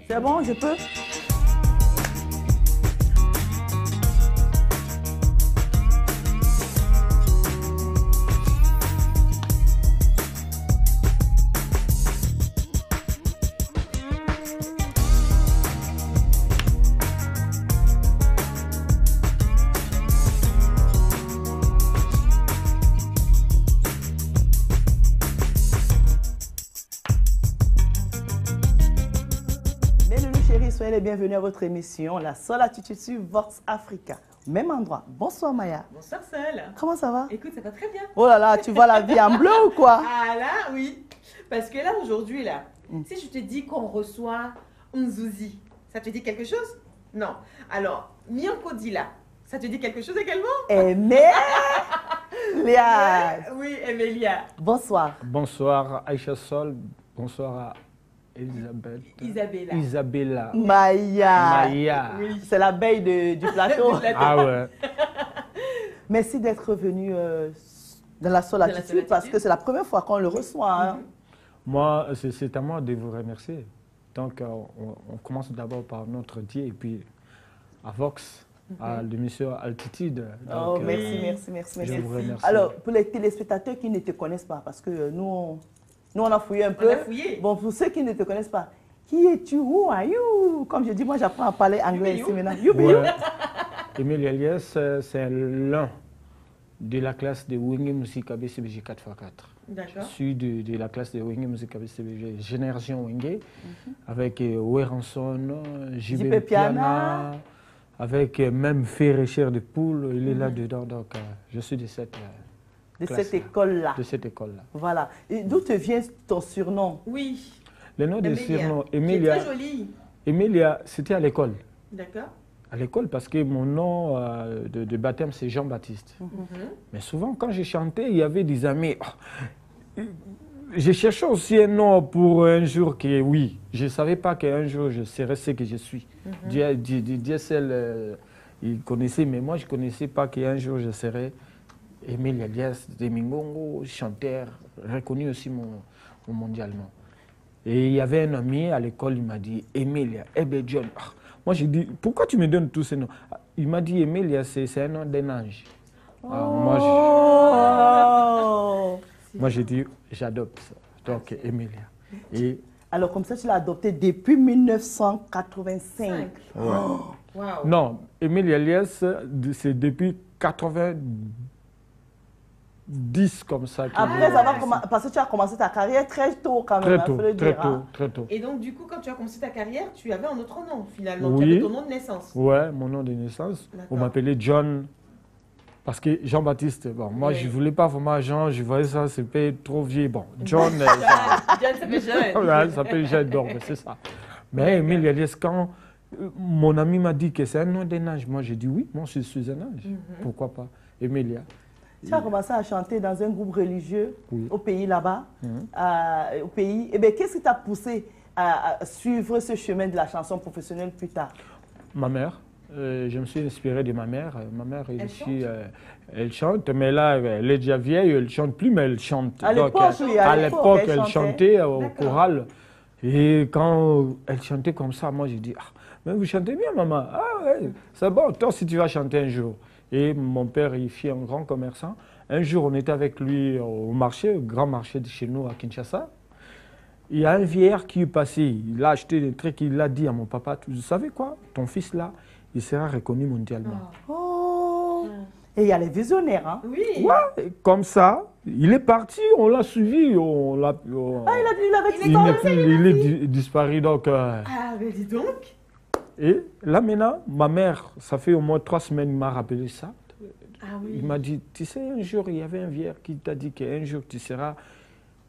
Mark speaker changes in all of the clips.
Speaker 1: C'est bon, je peux? Soyez les bienvenus à votre émission La Seule Attitude sur Vox Africa. Même endroit. Bonsoir Maya.
Speaker 2: Bonsoir Seul.
Speaker 1: Comment ça va?
Speaker 2: Écoute, ça va très bien.
Speaker 1: Oh là là, tu vois la vie en bleu ou quoi?
Speaker 2: Ah là, oui. Parce que là, aujourd'hui, là, si je te dis qu'on reçoit Nzuzi, ça te dit quelque chose? Non. Alors, Mianko Dila, ça te dit quelque chose également?
Speaker 1: Emilia.
Speaker 2: Oui, Emilia.
Speaker 1: Bonsoir.
Speaker 3: Bonsoir Aïcha Sol. Bonsoir à Isabella.
Speaker 1: Maya.
Speaker 2: Oui.
Speaker 1: C'est l'abeille du plateau.
Speaker 3: Ah ouais.
Speaker 1: Merci d'être venu dans La Seule Attitude parce que c'est la première fois qu'on le reçoit. Hein.
Speaker 3: Moi, c'est à moi de vous remercier. Donc, on commence d'abord par notre Dieu et puis à Vox, à l'émission Altitude. Donc,
Speaker 1: merci.
Speaker 3: Je vous remercie.
Speaker 1: Alors, pour les téléspectateurs qui ne te connaissent pas, parce que nous, on a fouillé un peu.
Speaker 2: On a fouillé.
Speaker 1: Bon, pour ceux qui ne te connaissent pas, qui es-tu? Who are you? Comme je dis, moi, j'apprends à parler anglais ici maintenant. You be you.
Speaker 3: Emile Elias, c'est l'un de la classe de Wenge Musica BCBG 4x4.
Speaker 2: D'accord.
Speaker 3: Je suis de la classe de Wenge Musica BCBG Génération Wenge, avec Weranson, JB Piana, avec même Ferrecher de Poule, il est là-dedans. Donc, je suis de cette
Speaker 1: école-là.
Speaker 3: De cette école-là.
Speaker 1: Voilà. Et d'où te vient ton surnom?
Speaker 2: Oui.
Speaker 3: Le nom de surnom,
Speaker 2: Emilia. C'est très joli.
Speaker 3: Emilia, c'était à l'école.
Speaker 2: D'accord.
Speaker 3: À l'école, parce que mon nom de baptême, c'est Jean-Baptiste. Mais souvent, quand je chantais, il y avait des amis. Je cherchais aussi un nom pour un jour que, oui, je ne savais pas qu'un jour je serais ce que je suis. Dieu seul, il connaissait, mais moi, je ne connaissais pas qu'un jour je serais Emile Elias de Mingongo, chanteur, reconnu aussi mondialement. Et il y avait un ami à l'école, il m'a dit, Emilia, John. Moi, j'ai dit, pourquoi tu me donnes tous ces noms? Il m'a dit, Emilia, c'est un nom d'un ange. Moi, j'ai dit, j'adopte ça. Donc, Emilia. Et
Speaker 1: alors, comme ça, tu l'as adopté depuis 1985.
Speaker 3: Ouais. Wow. Non, Emile Elias, c'est depuis 90 comme ça.
Speaker 1: Après parce que tu as commencé ta carrière très tôt quand même.
Speaker 3: Très tôt.
Speaker 2: Et donc du coup, quand tu as commencé ta carrière, tu avais un autre nom finalement.
Speaker 3: Oui.
Speaker 2: Tu avais ton nom de naissance.
Speaker 3: Ouais, mon nom de naissance. On m'appelait John. Parce que Jean-Baptiste, bon, moi je ne voulais pas vraiment Jean, je voyais ça, c'était trop vieux. Bon, John.
Speaker 2: John, ça fait jeune.
Speaker 3: Ouais, ça fait jeune, donc c'est ça. Mais Emile Elias, quand mon ami m'a dit que c'est un nom d'un âge, moi j'ai dit oui, moi je suis un âge. Pourquoi pas? Emilia.
Speaker 1: Tu as commencé à chanter dans un groupe religieux au pays là-bas, au pays. Eh bien, qu'est-ce qui t'a poussé à suivre ce chemin de la chanson professionnelle plus tard?
Speaker 3: Ma mère. Je me suis inspiré de ma mère. Ma mère, elle chante, mais là, elle est déjà vieille, elle ne chante plus, mais elle chante.
Speaker 1: À l'époque,
Speaker 3: elle chantait au choral. Et quand elle chantait comme ça, moi, j'ai dit, ah, mais vous chantez bien, maman. Ah ouais, c'est bon, toi aussi, tu vas chanter un jour. Et mon père, il fit un grand commerçant. Un jour, on était avec lui au marché, au grand marché de chez nous à Kinshasa. Il y a un vieillard qui est passé, il a acheté des trucs, il a dit à mon papa, vous savez quoi, ton fils là, il sera reconnu mondialement.
Speaker 1: Oh. Et il y a les visionnaires, hein?
Speaker 2: Oui.
Speaker 3: Ouais, comme ça, il est parti, on l'a suivi,
Speaker 1: il
Speaker 3: est disparu, donc...
Speaker 2: Ah, mais dis donc.
Speaker 3: Et là maintenant, ma mère, ça fait au moins 3 semaines, il m'a rappelé ça.
Speaker 2: Ah, oui.
Speaker 3: Il m'a dit, tu sais, un jour, il y avait un vieillard qui t'a dit qu'un jour, tu seras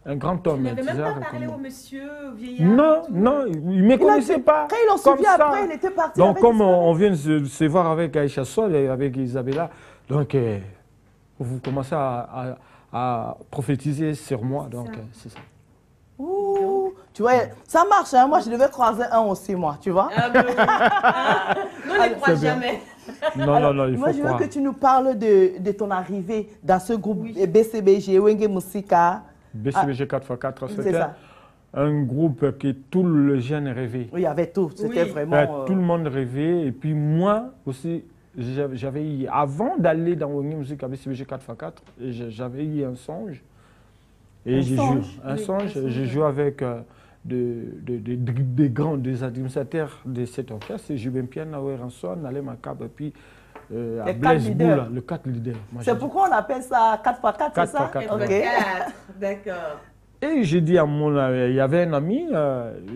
Speaker 3: un grand homme.
Speaker 2: Tu n'avais même pas parlé au monsieur, au vieillard?
Speaker 3: Non, il ne me connaissait pas.
Speaker 1: Quand il en souvient après, il était parti.
Speaker 3: Donc, comme on vient de se voir avec Aïcha Sol et avec Isabella, donc vous commencez à prophétiser sur moi. Donc, c'est ça.
Speaker 1: Ouh, tu vois, ça marche, hein? Moi je devais croiser un aussi, moi, tu vois.
Speaker 2: Ah, nous on ne croise jamais.
Speaker 3: Non, il faut
Speaker 1: moi je veux
Speaker 3: croire.
Speaker 1: que tu nous parles de ton arrivée dans ce groupe BCBG, Wenge Musica.
Speaker 3: BCBG 4x4,
Speaker 1: c'est ça.
Speaker 3: un groupe que tout le jeune rêvait.
Speaker 1: Oui, il y avait tout. C'était
Speaker 2: Oui.
Speaker 1: vraiment...
Speaker 3: Tout le monde rêvait. Et puis moi aussi, j'avais eu, avant d'aller dans Wenge Music avec CBG 4x4, j'avais eu un songe. Et j'ai joué un
Speaker 2: Oui,
Speaker 3: songe.
Speaker 2: un songe.
Speaker 3: J'ai joué avec des administrateurs de cet orchestre, Jubin Piana, Ranson, Alain Macab, et puis à Blaise Boula, le 4 leader.
Speaker 1: C'est pourquoi on appelle ça 4x4, c'est ça?
Speaker 3: 4x4,
Speaker 1: Ok.
Speaker 2: D'accord.
Speaker 3: Et j'ai dit à il y avait un ami,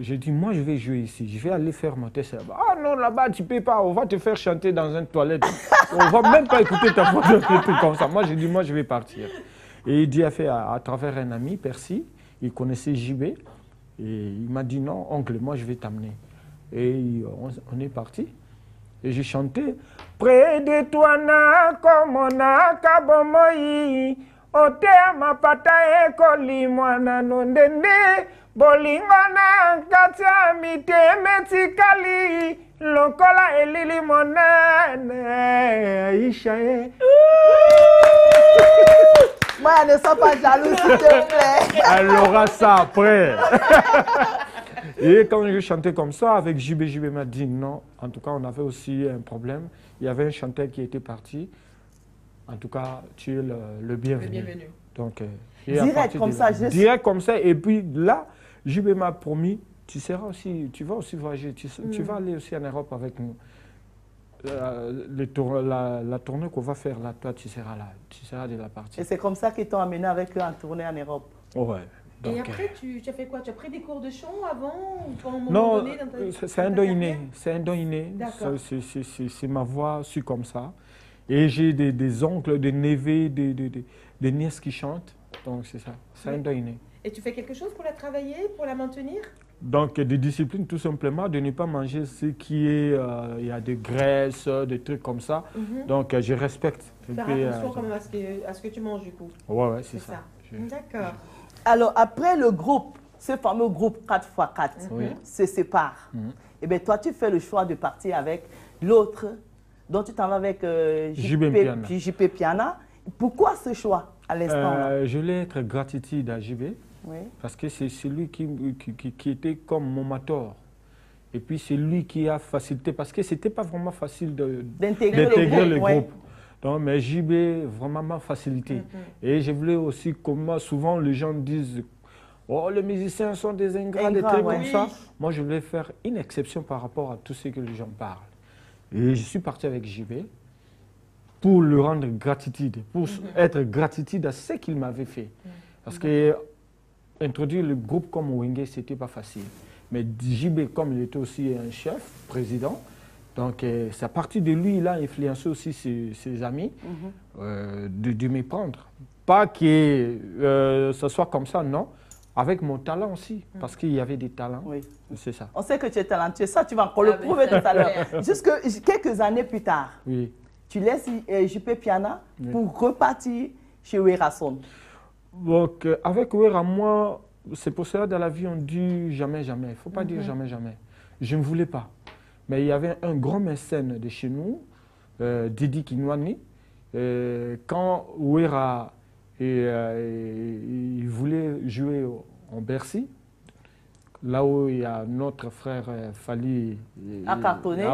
Speaker 3: j'ai dit, moi je vais jouer ici, je vais aller faire mon test là-bas. Ah non, là-bas tu ne peux pas, on va te faire chanter dans une toilette. On ne va même pas écouter ta voix, un truc comme ça. Moi j'ai dit, moi je vais partir. Et Dieu a fait à travers un ami, Percy, il connaissait JB, et il m'a dit, non, oncle, moi je vais t'amener. Et on est parti. Et j'ai chanté, près de toi, na comme on a kabomoi. Otema pata ekoli mwana nondende bolingona katia miteme tikali lokola elili monene Aïcha.
Speaker 1: Moi, ne sois pas jaloux, s'il te plaît.
Speaker 3: Elle aura ça après. Et quand je chantais comme ça, avec JB m'a dit non. En tout cas, on avait aussi un problème. Il y avait un chanteur qui était parti. En tout cas, tu es le bienvenu.
Speaker 2: Le bienvenu.
Speaker 3: Donc,
Speaker 1: direct comme ça,
Speaker 3: direct comme ça. Et puis là, JB m'a promis, tu vas aussi voyager, tu vas aller aussi en Europe avec nous. La tournée qu'on va faire là, toi, tu seras là, tu seras de la partie.
Speaker 1: Et c'est comme ça qu'ils t'ont amené avec eux en tournée en Europe.
Speaker 3: Ouais. Donc,
Speaker 2: et après, tu as fait quoi? Tu as pris des cours de chant avant ou à un moment
Speaker 3: non,
Speaker 2: donné dans ta
Speaker 3: c'est un don inné. C'est un don inné. C'est ma voix su comme ça. Et j'ai des oncles, des neveux, des nièces qui chantent. Donc c'est ça. C'est un don inné.
Speaker 2: Et tu fais quelque chose pour la travailler, pour la maintenir?
Speaker 3: Donc des disciplines tout simplement, de ne pas manger ce qui est, il y a des graisses, des trucs comme ça. Donc je respecte.
Speaker 2: Faire attention quand même à ce que tu manges du coup.
Speaker 3: Ouais, c'est ça.
Speaker 2: D'accord.
Speaker 1: Alors après le groupe, ce fameux groupe 4x4 se sépare. Et bien toi tu fais le choix de partir avec l'autre, dont tu t'en vas avec JP Piana. Pourquoi ce choix à l'instant?
Speaker 3: Je voulais être gratitude à JB.
Speaker 1: Oui.
Speaker 3: Parce que c'est celui qui était comme mon mentor. Et puis c'est lui qui a facilité, parce que ce n'était pas vraiment facile d'intégrer le groupe. Donc, mais JB vraiment m'a facilité. Et je voulais aussi, comme souvent les gens disent, oh les musiciens sont des ingrats, des trucs comme ça. Moi je voulais faire une exception par rapport à tout ce que les gens parlent. Et je suis parti avec JB pour lui rendre gratitude, pour être gratitude à ce qu'il m'avait fait. Parce que introduire le groupe comme Wenge, ce n'était pas facile. Mais JB, comme il était aussi un chef, président, donc c'est à partir de lui, il a influencé aussi ses amis de me prendre. Pas que ce soit comme ça, non. Avec mon talent aussi, parce qu'il y avait des talents. Oui. C'est ça.
Speaker 1: On sait que tu es talentueux. Ça, tu vas encore le prouver tout à l'heure. Jusque quelques années plus tard, tu laisses JP Piana pour repartir chez Werason.
Speaker 3: Donc, avec Wera, moi, c'est pour cela dans la vie, on dit jamais, jamais. Il ne faut pas dire jamais, jamais. Je ne voulais pas. Mais il y avait un grand mécène de chez nous, Didi Kinwani. Quand Wera il voulait jouer en Bercy, là où il y a notre frère Fali
Speaker 1: à cartonner.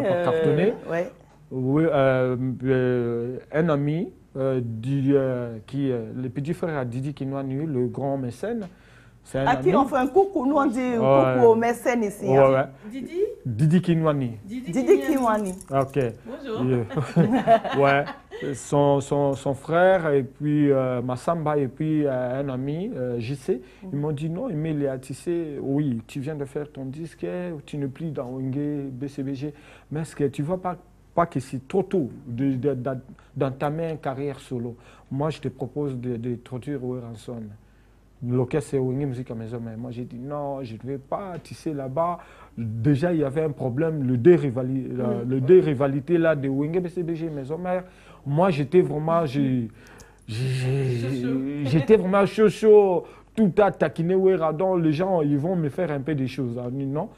Speaker 3: Un ami, le petit frère à Didi Kinwani, le grand mécène.
Speaker 1: À qui on fait un coucou, nous on dit coucou au mécène ici.
Speaker 3: Didi Kinwani.
Speaker 1: Didi Kinwani.
Speaker 3: Ok.
Speaker 2: Bonjour.
Speaker 3: Ouais. Son frère et puis Massamba et puis un ami, JC, ils m'ont dit non, Emilia, tu sais, oui, tu viens de faire ton disque, tu n'es plus dans Wenge, BCBG, mais est-ce que tu ne vois pas que c'est trop tôt d'entamer une carrière solo? Moi, je te propose d'introduire Werason. L'orchestre c'est Wenge Music à Maison, mais moi j'ai dit non, je ne vais pas, tu sais, là-bas, déjà il y avait un problème, le deux rivalités là de Wenge, BCBG, Maison Mère. Moi j'étais vraiment, j'étais vraiment chaud, tout à taquiner Werason, les gens ils vont me faire un peu des choses. Non,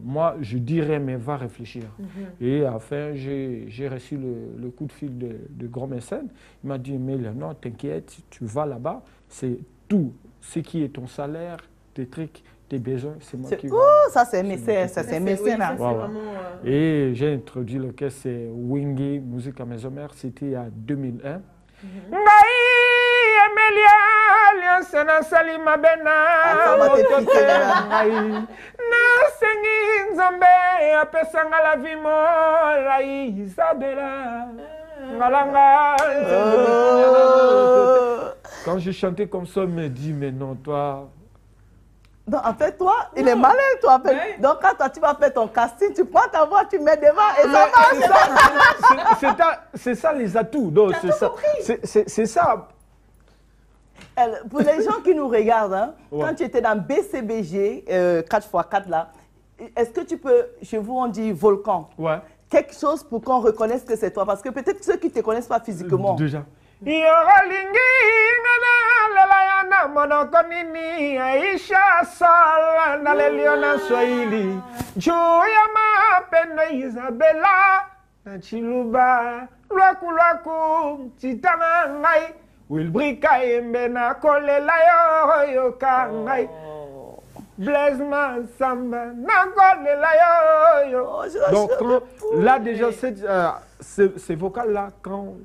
Speaker 3: moi je dirais mais va réfléchir. Et enfin j'ai reçu le coup de fil de grand mécène. Il m'a dit mais non, t'inquiète, tu vas là-bas, c'est tout ce qui est ton salaire, tes trucs, tes besoins, c'est moi qui...
Speaker 1: Oh, ça c'est mécène, c'est mécène.
Speaker 3: Et j'ai introduit l'orchestre, c'est Wingy, musique à maison mère, c'était en 2001. Emilia, Sena Salima Bena, Nasengi Nzambe, Apesanga la Vimo, Isabella, Ngalanga. Quand je chantais comme ça, on me dit, mais non, toi...
Speaker 1: Donc, en fait, toi, il est malin, toi. En fait. Ouais. Donc, quand toi, tu vas faire ton casting, tu prends ta voix, tu mets devant et ça
Speaker 3: marche. C'est ça les atouts. C'est ça.
Speaker 1: Pour les gens qui nous regardent, hein, quand tu étais dans BCBG 4x4, là, est-ce que tu peux, chez vous, on dit volcan, quelque chose pour qu'on reconnaisse que c'est toi? Parce que peut-être ceux qui ne te connaissent pas physiquement.
Speaker 3: Déjà. Monokonini Aisha Sala na Leliona Swahili Joya mapenda Isabella na Chiluba Lwaku Titana ngai Wilbrika Embe na kolela yo kangai Blaise Mansamba na kolela yo. Donc là déjà ces vocales là quand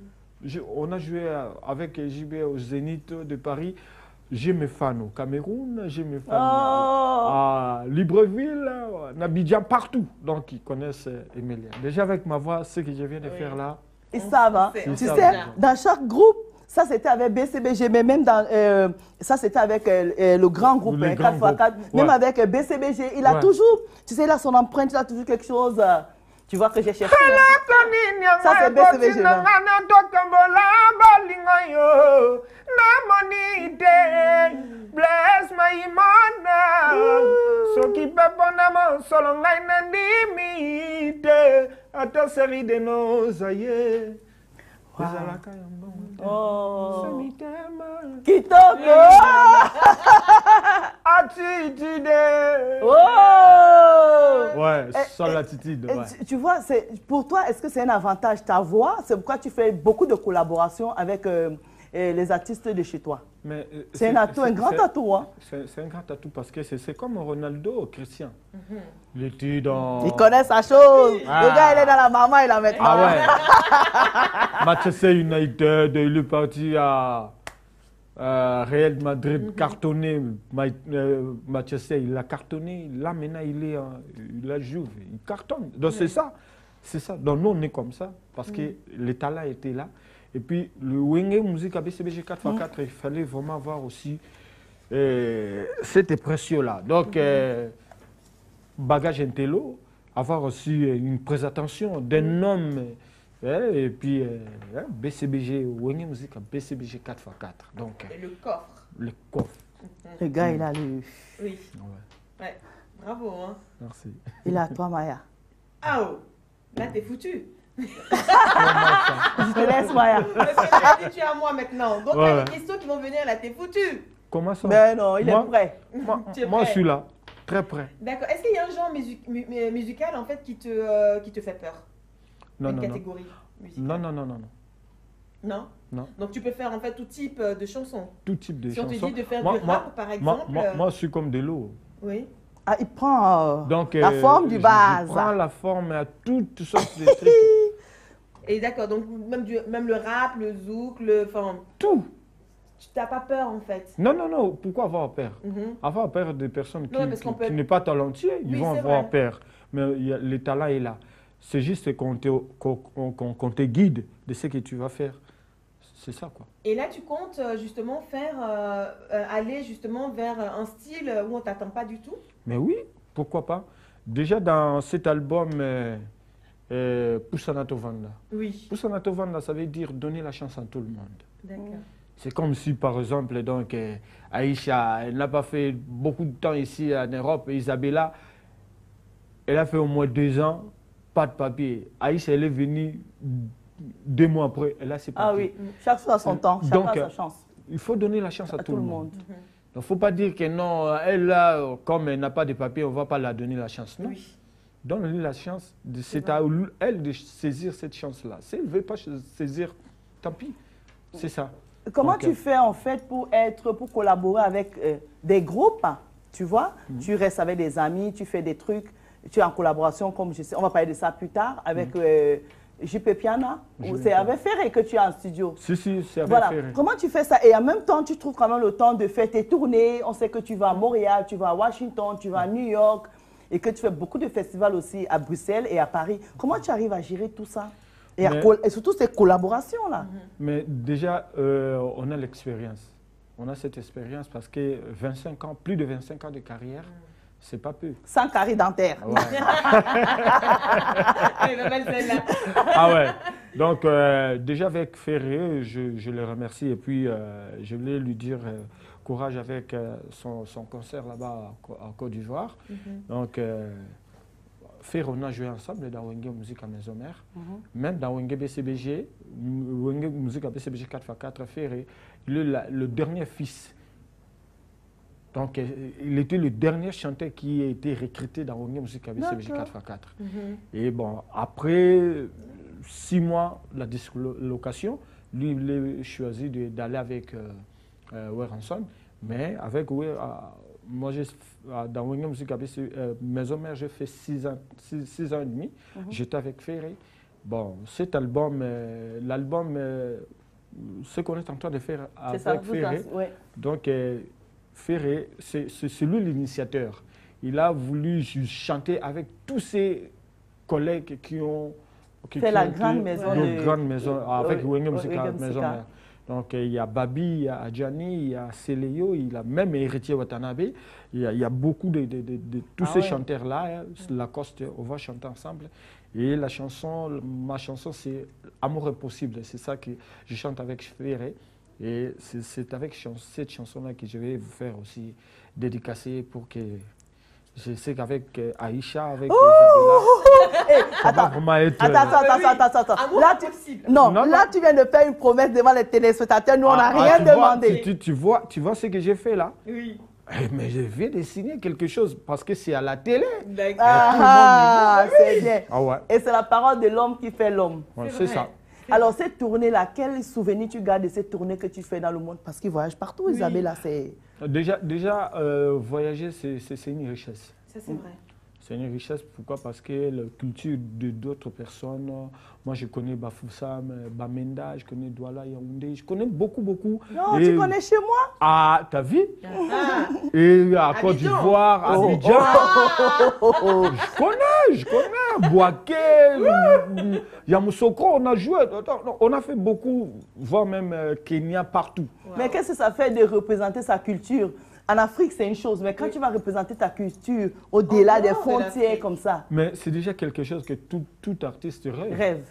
Speaker 3: on a joué avec JB au Zénith de Paris. J'ai mes fans au Cameroun, j'ai mes fans à Libreville, à Abidjan, partout. Donc, ils connaissent Emilia. Déjà, avec ma voix, ce que je viens de faire là.
Speaker 1: Ils savent, hein? Tu sais, dans chaque groupe, ça c'était avec BCBG, mais même dans, ça c'était avec le grand groupe, 4x4, même avec BCBG. Il a toujours, tu sais, il a son empreinte, il a toujours quelque chose. Tu vois que j'ai cherché. Ça c'est BCBG.
Speaker 3: Bless my imana. So keep up on a solo line and limite. At a série de nos aïeux.
Speaker 1: Oh. Kitoko.
Speaker 3: Attitude.
Speaker 1: Oh.
Speaker 3: Ouais, sans l'attitude.
Speaker 1: Tu vois, pour toi, est-ce que c'est un avantage ta voix? C'est pourquoi tu fais beaucoup de collaborations avec les artistes de chez toi. C'est un atout, un grand atout. Hein?
Speaker 3: C'est un grand atout parce que c'est comme Ronaldo, Christian. Il était dans...
Speaker 1: Il connaît sa chose. Le gars, il est dans la maman, il a maintenant.
Speaker 3: Ah ouais. Manchester United, il est parti à Real Madrid, cartonné. Manchester, il a cartonné. Là, maintenant, il a joué. Il cartonne. Donc, c'est ça. C'est ça. Donc, nous, on est comme ça parce que le talent était là. Et puis, le Wenge Musique à BCBG 4x4, il fallait vraiment avoir aussi cette pression-là. Donc, bagage intello, avoir aussi une présentation d'un homme. Et puis, BCBG, Wenge Musique à BCBG 4x4. Donc,
Speaker 2: et le coffre.
Speaker 3: Le coffre.
Speaker 1: Le gars, il a le...
Speaker 2: Oui. Ouais. Bravo. Hein.
Speaker 3: Merci.
Speaker 1: Il a toi, Maya.
Speaker 2: Ah oh, là, t'es foutu.
Speaker 1: Je te laisse, Maya.
Speaker 2: Parce que tu es à moi maintenant. Donc, les questions qui vont venir là, t'es foutu.
Speaker 3: Comment ça?
Speaker 1: Mais non, il est prêt.
Speaker 3: Moi, je suis là, très prêt.
Speaker 2: D'accord. Est-ce qu'il y a un genre musical en fait qui te fait peur?
Speaker 3: Non,
Speaker 2: une catégorie musicale?
Speaker 3: Non.
Speaker 2: Non. Donc, tu peux faire en fait tout type de chansons?
Speaker 3: Tout type de chansons.
Speaker 2: Si on te dit de faire du rap, par exemple.
Speaker 3: Moi, je suis comme de l'eau.
Speaker 2: Oui.
Speaker 1: Ah, il prend la forme du base.
Speaker 3: Il prend la forme à toutes sortes de trucs.
Speaker 2: Et d'accord, donc même le rap, le zouk,
Speaker 3: tout.
Speaker 2: Tu n'as pas peur en fait?
Speaker 3: Non. Pourquoi avoir peur? Avoir peur des personnes qui n'est pas talentueux, ils vont avoir peur. Mais le talent est là. C'est juste qu'on te guide de ce que tu vas faire. C'est ça, quoi.
Speaker 2: Et là, tu comptes justement aller justement vers un style où on ne t'attend pas du tout?
Speaker 3: Mais oui, pourquoi pas. Déjà dans cet album, Poussanato Vanda.
Speaker 2: Oui.
Speaker 3: Poussanato Vanda, ça veut dire donner la chance à tout le monde.
Speaker 2: D'accord.
Speaker 3: C'est comme si, par exemple, donc, Aïcha, elle n'a pas fait beaucoup de temps ici en Europe. Isabella, elle a fait au moins 2 ans, pas de papier. Aïcha, elle est venue 2 mois après, elle a ses papiers.
Speaker 1: Ah oui, chaque chose a son temps, chacun a sa chance.
Speaker 3: Il faut donner la chance à tout le monde. Donc, il ne faut pas dire que non, elle, là, comme elle n'a pas de papier, on ne va pas la donner la chance. Non. Oui. Donne-lui la chance, c'est à elle de saisir cette chance-là. Si elle ne veut pas saisir, tant pis. C'est ça.
Speaker 1: Comment tu fais en fait pour collaborer avec des groupes Tu vois, tu restes avec des amis, tu fais des trucs, tu es en collaboration, comme je sais, on va parler de ça plus tard, avec JP Piana. C'est avec Ferré que tu es en studio.
Speaker 3: Si, c'est avec Ferré.
Speaker 1: Comment tu fais ça? Et en même temps, tu trouves quand même le temps de faire tes tournées. On sait que tu vas à Montréal, tu vas à Washington, tu vas à New York, et que tu fais beaucoup de festivals aussi à Bruxelles et à Paris. Comment tu arrives à gérer tout ça? Et surtout ces collaborations-là.
Speaker 3: Mais déjà, on a l'expérience. On a cette expérience parce que 25 ans, plus de 25 ans de carrière, c'est pas peu.
Speaker 1: Sans carie dentaire.
Speaker 3: Ouais. Ah ouais. Donc, déjà avec Ferré, je le remercie et puis je voulais lui dire courage avec son concert là-bas en Côte d'Ivoire. Donc, Ferré, on a joué ensemble dans Wenge Musique à Maison Mère. Même dans Wenge BCBG, Wenge Musique à BCBG 4x4, Ferré, il est le dernier fils. Donc, il était le dernier chanteur qui a été recruté dans Wenge Musique à BCBG 4x4. Et bon, après 6 mois de la dislocation, lui, il a choisi d'aller avec Werenson. Mais avec moi, dans Wenge Musique à Maison Mère, j'ai fait 6 ans et demi. J'étais avec Ferré. Bon, cet album, ce qu'on est en train de faire avec Ferré, donc Ferré, c'est lui l'initiateur. Il a voulu chanter avec tous ses collègues qui ont
Speaker 1: fait la grande maison
Speaker 3: avec Wenge Musique à Maison Mère. Donc il y a Babi, il y a Adjani, il y a Seleyo, il a même Héritier Watanabe. Il y a beaucoup de tous ces chanteurs-là. Lacoste, on va chanter ensemble. Et ma chanson, c'est Amour impossible. C'est ça que je chante avec Ferré. Et c'est avec cette chanson-là que je vais vous faire aussi dédicacer pour que... Je sais qu'avec Aïcha, avec
Speaker 1: Isabella,
Speaker 3: ça va vraiment être...
Speaker 1: Attends. Là, tu viens de faire une promesse devant les téléspectateurs. Nous, on n'a rien demandé.
Speaker 3: Tu vois ce que j'ai fait là?
Speaker 2: Oui.
Speaker 3: Mais je viens de signer quelque chose parce que c'est à la télé.
Speaker 1: C'est bien.
Speaker 3: Ah ouais.
Speaker 1: Et c'est la parole de l'homme qui fait l'homme.
Speaker 3: Ouais, c'est ça.
Speaker 1: Alors, cette tournée-là, quel souvenir tu gardes de cette tournée que tu fais dans le monde? Parce qu'ils voyagent partout, Isabella, c'est...
Speaker 3: Déjà voyager, c'est une richesse.
Speaker 2: Ça, c'est vrai.
Speaker 3: C'est une richesse, pourquoi? Parce que la culture d'autres personnes, moi je connais Bafoussam, Bamenda, je connais Douala, Yaoundé, je connais beaucoup.
Speaker 1: Non, tu connais chez moi?
Speaker 3: Ah, t'as vu? Et à Côte d'Ivoire, à Abidjan. Je connais. Boaké, Yamoussoukro, on a joué, on a fait beaucoup, voire même Kenya, partout.
Speaker 1: Wow. Mais qu'est-ce que ça fait de représenter sa culture? En Afrique, c'est une chose, mais quand tu vas représenter ta culture au-delà des frontières comme ça.
Speaker 3: Mais c'est déjà quelque chose que tout artiste rêve.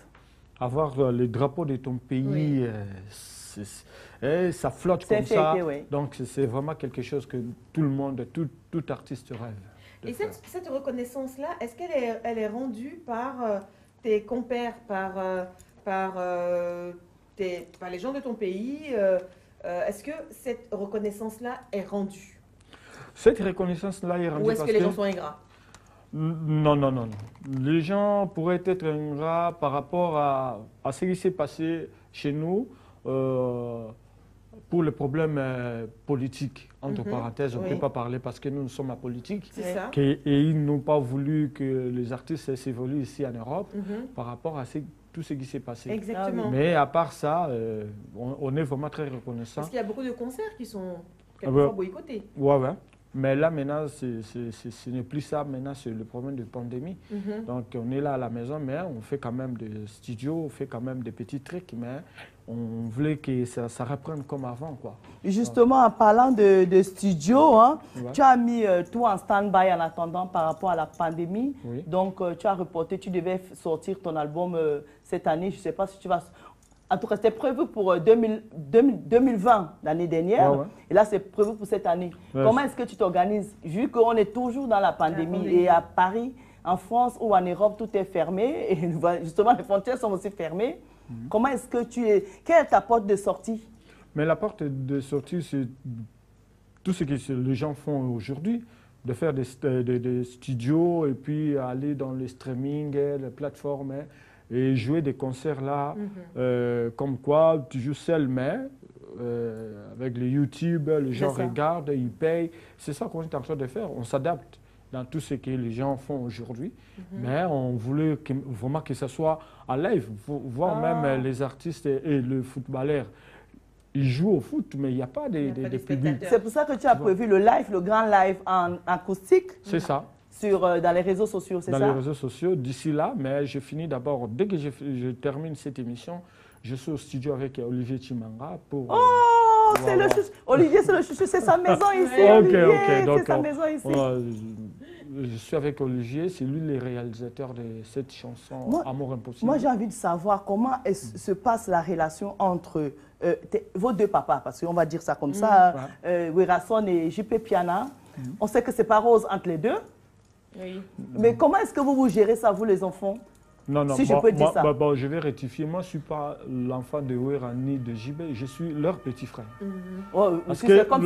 Speaker 3: Avoir les drapeaux de ton pays, ça flotte comme ça. Donc c'est vraiment quelque chose que tout le monde, tout artiste rêve.
Speaker 2: Et cette reconnaissance-là, est-ce qu'elle est rendue par tes compères, par les gens de ton pays? Est-ce que cette reconnaissance-là est rendue?
Speaker 3: Cette reconnaissance-là est rendue.
Speaker 2: Ou est-ce que les gens sont ingrats?
Speaker 3: Non. Les gens pourraient être ingrats par rapport à ce qui s'est passé chez nous pour les problèmes politiques. Entre parenthèses, on ne peut pas parler parce que nous sommes apolitiques.
Speaker 2: C'est ça.
Speaker 3: Et ils n'ont pas voulu que les artistes s'évoluent ici en Europe par rapport à tout ce qui s'est passé.
Speaker 2: Exactement.
Speaker 3: Mais à part ça, on est vraiment très reconnaissant.
Speaker 2: Parce qu'il y a beaucoup de concerts qui sont quelquefois boycottés.
Speaker 3: Ouais. Mais là, maintenant, ce n'est plus ça. Maintenant, c'est le problème de pandémie. Donc, on est là à la maison, mais on fait quand même des studios, on fait quand même des petits trucs, mais on voulait que ça reprenne comme avant, quoi.
Speaker 1: Justement, en parlant de studio, tu as mis tout en stand-by en attendant par rapport à la pandémie.
Speaker 3: Oui.
Speaker 1: Donc, tu as reporté, tu devais sortir ton album cette année. Je ne sais pas si tu vas... En tout cas, c'était prévu pour 2020, l'année dernière. Et là, c'est prévu pour cette année. Comment est-ce que tu t'organises? Vu qu'on est toujours dans la pandémie et à Paris, en France ou en Europe, tout est fermé. Et justement, les frontières sont aussi fermées. Comment est-ce que tu es... Quelle est ta porte de sortie?
Speaker 3: Mais la porte de sortie, c'est tout ce que les gens font aujourd'hui. De faire des studios et puis aller dans les streaming, les plateformes. Et jouer des concerts là, comme quoi tu joues seul, mais avec le YouTube, les gens regardent, ils payent. C'est ça qu'on est en train de faire. On s'adapte dans tout ce que les gens font aujourd'hui. Mais on voulait vraiment que ça soit à live, voir même les artistes et le footballeur. Ils jouent au foot, mais il n'y a pas de public.
Speaker 1: C'est pour ça que tu as prévu le live, le grand live en acoustique.
Speaker 3: C'est ça.
Speaker 1: Dans les réseaux sociaux, c'est ça?
Speaker 3: Dans les réseaux sociaux, d'ici là, mais je finis d'abord, dès que je termine cette émission, je suis au studio avec Olivier Chimanga pour...
Speaker 1: Oh, c'est le chouchou. Olivier, c'est le chouchou, c'est sa maison ici.
Speaker 3: Ok. Donc,
Speaker 1: c'est sa maison ici.
Speaker 3: Je suis avec Olivier, c'est lui le réalisateur de cette chanson Amour Impossible.
Speaker 1: Moi, j'ai envie de savoir comment se passe la relation entre vos deux papas, parce qu'on va dire ça comme ça, Werason et JP Piana. On sait que c'est pas rose entre les deux.
Speaker 2: Oui.
Speaker 1: Mais comment est-ce que vous gérez ça, vous les enfants?
Speaker 3: Non,
Speaker 1: si je peux dire ça.
Speaker 3: Je vais rectifier. Moi, je ne suis pas l'enfant de Wera ni de JB. Je suis leur petit frère.
Speaker 1: Comme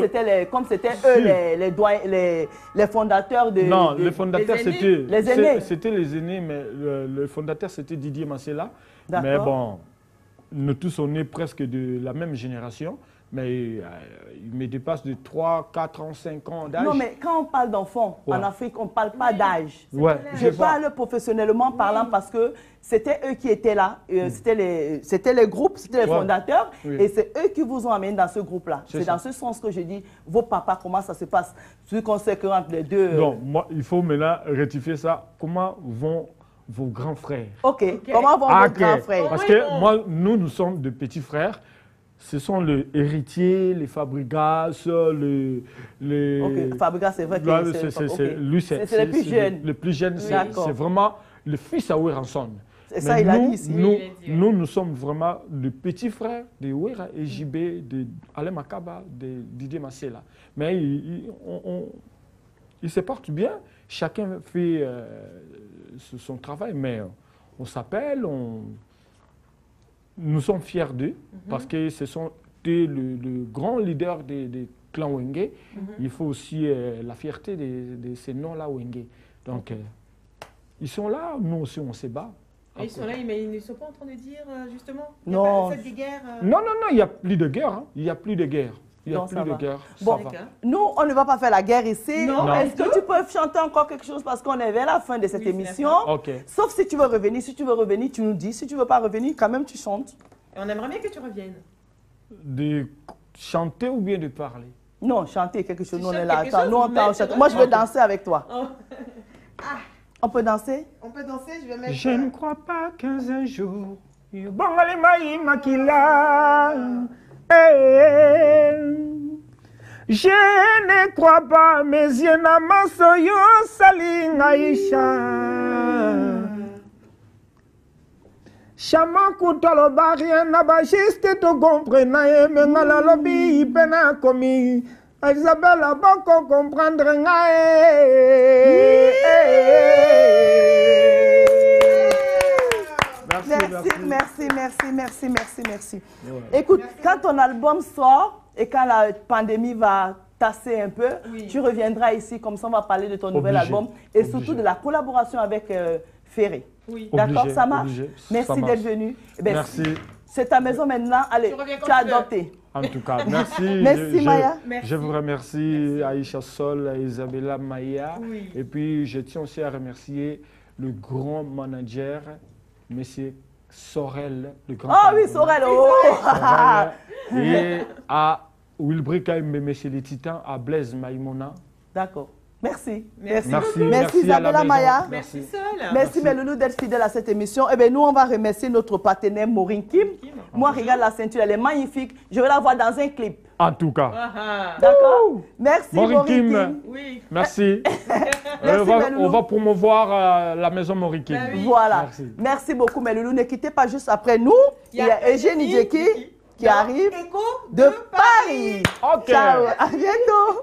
Speaker 1: c'était eux les fondateurs de...
Speaker 3: Non, les fondateurs, c'était
Speaker 1: les aînés.
Speaker 3: C'était les aînés, mais le fondateur, c'était Didier Massela. Mais bon, nous tous, on est presque de la même génération. Mais il me dépasse de 3, 4 ans, 5 ans d'âge.
Speaker 1: Non, mais quand on parle d'enfants, en Afrique, on ne parle pas d'âge.
Speaker 3: Je
Speaker 1: parle professionnellement parlant parce que c'était eux qui étaient là. C'était les groupes, c'était les fondateurs. Et c'est eux qui vous ont amené dans ce groupe-là. C'est dans ce sens que je dis, vos papas, comment ça se passe? Ce qu'on sait que entre les deux...
Speaker 3: Donc, moi, il faut maintenant rectifier ça. Comment vont vos grands frères?
Speaker 1: Ok. Comment vont vos grands frères?
Speaker 3: Parce que moi, nous sommes de petits frères. Ce sont les héritiers, les Fabregas, les...
Speaker 1: Ok, Fabregas, c'est vrai que
Speaker 3: c'est
Speaker 1: les plus jeunes.
Speaker 3: Le plus jeune, c'est vraiment le fils à Werason.
Speaker 1: C'est ça, il a dit ici.
Speaker 3: Nous sommes vraiment les petits frères de Wera et JB, de Alain Makaba, de Didier Massela. Mais ils se portent bien. Chacun fait son travail, mais on s'appelle, nous sommes fiers d'eux parce que ce sont le grand leader des clans Wenge. Il faut aussi la fierté de ces noms-là Wenge. Donc, ils sont là, nous aussi on se bat.
Speaker 2: Et ils sont là, mais ils ne sont pas en train de dire justement
Speaker 1: non.
Speaker 2: Cette guerre,
Speaker 3: Non, il n'y a plus de guerre. Il n'y a plus de guerre. Il n'y a plus de guerre.
Speaker 1: Bon, nous, on ne va pas faire la guerre ici.
Speaker 2: Non.
Speaker 1: Est-ce que tu peux chanter encore quelque chose parce qu'on est vers la fin de cette émission? Sauf si tu veux revenir. Si tu veux revenir, tu nous dis. Si tu ne veux pas revenir, quand même, tu chantes.
Speaker 2: Et on aimerait bien que tu reviennes.
Speaker 3: De chanter ou bien de parler?
Speaker 1: Non, chanter quelque chose. Nous, on est là. Nous, on chante. Moi, je veux danser avec toi. On peut danser?
Speaker 2: On peut danser, je vais mettre...
Speaker 3: Je ne crois pas qu'un jour... Je ne crois pas, mes yeux n'amant soyo saling Aïcha. Chama kutalo barien n'abajiste to comprena mais ngala lobi pena komi. Isabella boko comprendre
Speaker 1: Merci. Écoute, quand ton album sort et quand la pandémie va tasser un peu, tu reviendras ici, comme ça on va parler de ton nouvel album et surtout de la collaboration avec Ferré. D'accord, ça marche? Merci d'être venu.
Speaker 3: Merci.
Speaker 1: C'est ta maison maintenant. Allez, tu as adopté.
Speaker 3: En tout cas, merci.
Speaker 1: Merci Maya.
Speaker 3: Je vous remercie Aïcha Sol, Isabella Maya. Et puis je tiens aussi à remercier le grand manager, Monsieur Sorel, le grand.
Speaker 1: Oh oui, Sorel.
Speaker 3: Et à Wilbrick Mbembe chez les Titans, à Blaise Maïmona.
Speaker 1: D'accord. Merci.
Speaker 3: Merci
Speaker 1: Isabella Maya.
Speaker 2: Merci Sol.
Speaker 1: Merci mes loulous d'être fidèles à cette émission. Eh bien, nous, on va remercier notre partenaire Maureen Kim. Moi, regarde la ceinture, elle est magnifique. Je vais la voir dans un clip.
Speaker 3: En tout cas.
Speaker 1: D'accord. Merci Maureen Kim.
Speaker 2: Oui.
Speaker 3: Merci. On va promouvoir la maison Maureen Kim.
Speaker 1: Voilà. Merci beaucoup mes loulous. Ne quittez pas juste après nous. Il y a Eugénie Djeki qui arrive de Paris.
Speaker 3: Ok.
Speaker 1: Ciao. À bientôt.